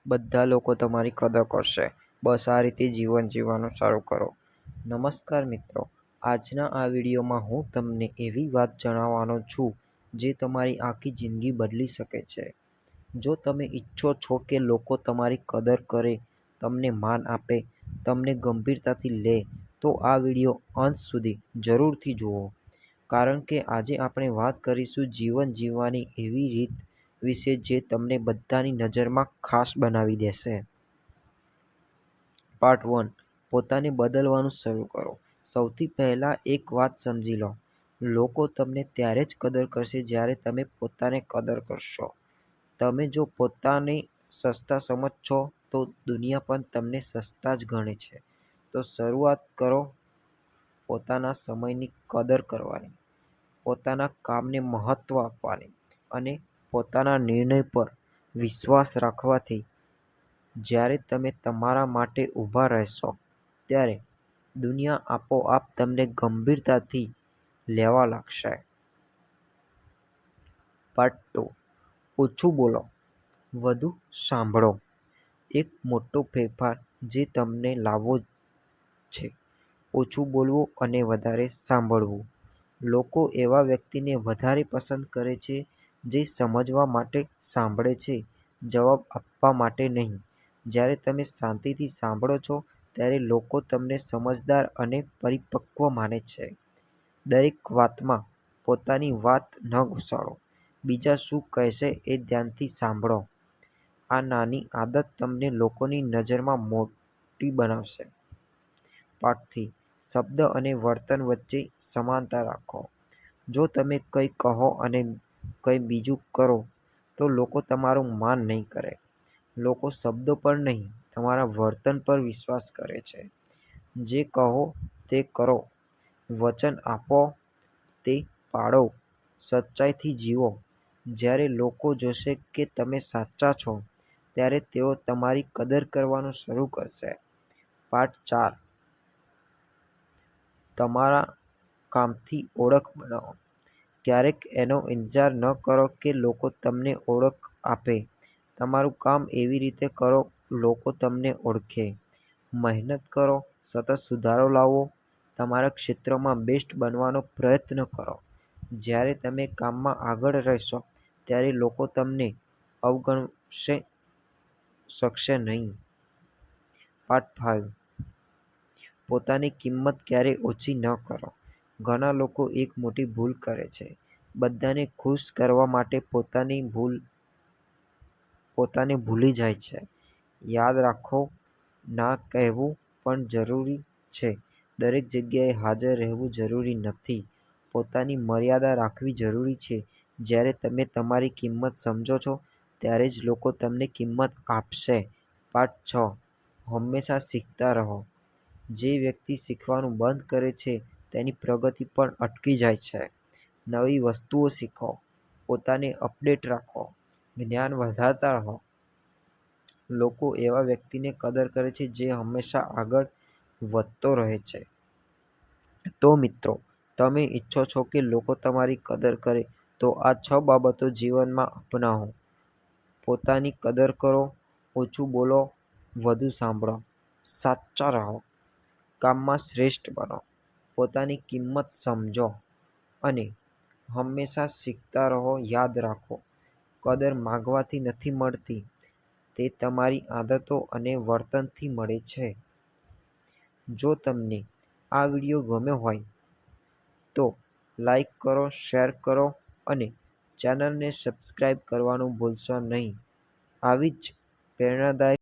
બધા લોકો તમારી કદર કરશે. બસ આ રીતે જીવન જીવવાનું શરૂ કરો. નમસ્કાર મિત્રો, આજના આ વિડીયોમાં હું તમને એવી વાત જણાવવાનો છું જે તમારી આખી જિંદગી બદલી શકે છે. જો તમે ઈચ્છો છો કે લોકો તમારી કદર કરે, તમને માન આપે, તમને ગંભીરતાથી લે, તો આ વિડીયો અંત સુધી જરૂરથી જુઓ. કારણ કે આજે આપણે વાત કરીશું જીવન જીવવાની એવી રીત વિશે જે તમને બધાની નજરમાં ખાસ બનાવી દેશે. પાર્ટ 1. પોતાને બદલવાનું શરૂ કરો. સૌથી પહેલાં એક વાત સમજી લો, લોકો તમને ત્યારે જ કદર કરશે જ્યારે તમે પોતાને કદર કરશો. તમે જો પોતાને સસ્તા સમજશો તો દુનિયા પણ તમને સસ્તા જ ગણે છે. તો શરૂઆત કરો પોતાના સમયની કદર કરવાની, પોતાના કામને મહત્ત્વ આપવાની અને પોતાના નિર્ણય પર વિશ્વાસ રાખવાથી. જ્યારે તમે તમારા માટે ઊભા રહેશો, ત્યારે દુનિયા આપોઆપ તમને ગંભીરતાથી લેવા લાગશે. પાર્ટ 2. ઓછું બોલો, વધુ સાંભળો. એક મોટો ફેરફાર જે તમને લાવવો છે. ઓછું બોલવું અને વધારે સાંભળવું. લોકો એવા વ્યક્તિને વધારે પસંદ કરે છે જે સમજવા માટે સાંભળે છે, જવાબ આપવા માટે નહીં. જ્યારે તમે શાંતિથી સાંભળો છો ત્યારે લોકો તમને સમજદાર અને પરિપક્વ માને છે. દરેક વાતમાં પોતાની વાત ન ઘુસાડો. બીજા શું કહેશે એ ધ્યાનથી સાંભળો. આ નાની આદત તમને લોકોની નજરમાં મોટી બનાવશે. પાર્ટ 3. શબ્દ અને વર્તન વચ્ચે સમાનતા રાખો. જો તમે કંઈ કહો અને કંઈ બીજું કરો તો લોકો તમારું માન નહીં કરે. લોકો શબ્દો પર નહીં, તમારા વર્તન પર વિશ્વાસ કરે છે. જે કહો તે કરો, વચન આપો તે પાળો, સચ્ચાઈથી જીવો. જ્યારે લોકો જોશે કે તમે સાચા છો, ત્યારે તેઓ તમારી કદર કરવાનું શરૂ કરશે. પાર્ટ 4. તમારા કામથી ઓળખ બનાવો. ક્યારેક એનો ઇંતજાર ન કરો કે લોકો તમને ઓળખ આપે. તમારું કામ એવી રીતે કરો લોકો તમને ઓળખે. મહેનત કરો, સતત સુધારો લાવો, તમારા ક્ષેત્રમાં બેસ્ટ બનવાનો પ્રયત્ન કરો. જ્યારે તમે કામમાં આગળ રહેશો ત્યારે લોકો તમને અવગણશે શકશે નહીં. પાર્ટ 5. પોતાની કિંમત ક્યારેય ઓછી ન કરો. ઘણા લોકો એક મોટી ભૂલ કરે છે. બધાને ખુશ કરવા માટે પોતાને ભૂલી જાય છે. યાદ રાખો, ના કહેવું પણ જરૂરી છે. દરેક જગ્યાએ હાજર રહેવું જરૂરી નથી. પોતાની મર્યાદા રાખવી જરૂરી છે. જ્યારે તમે તમારી કિંમત સમજો છો ત્યારે જ લોકો તમને કિંમત આપશે. પાર્ટ 6. હંમેશા શીખતા રહો. જે વ્યક્તિ શીખવાનું બંધ કરે છે તેની પ્રગતિ પણ અટકી જાય છે. નવી વસ્તુઓ શીખો, પોતાને અપડેટ રાખો, જ્ઞાન વધારતા રહો. લોકો એવા વ્યક્તિને કદર કરે છે જે હંમેશા આગળ વધતો રહે છે. તો મિત્રો, તમે ઈચ્છો છો કે લોકો તમારી કદર કરે તો આ 6 બાબતો જીવનમાં અપનાવો. પોતાની કદર કરો, ઓછું બોલો, વધુ સાંભળો, સાચા રહો, કામમાં શ્રેષ્ઠ બનો, પોતાની કિંમત સમજો અને હંમેશા શીખતા રહો. યાદ રાખો, કદર માગવાથી નથી મળતી, તે તમારી આદતો અને વર્તનથી મળે છે. જો તમને આ વિડીયો ગમ્યો હોય તો લાઈક કરો, શેર કરો અને ચેનલને સબસ્ક્રાઈબ કરવાનું ભૂલશો નહીં. આવી જ પ્રેરણાદાયક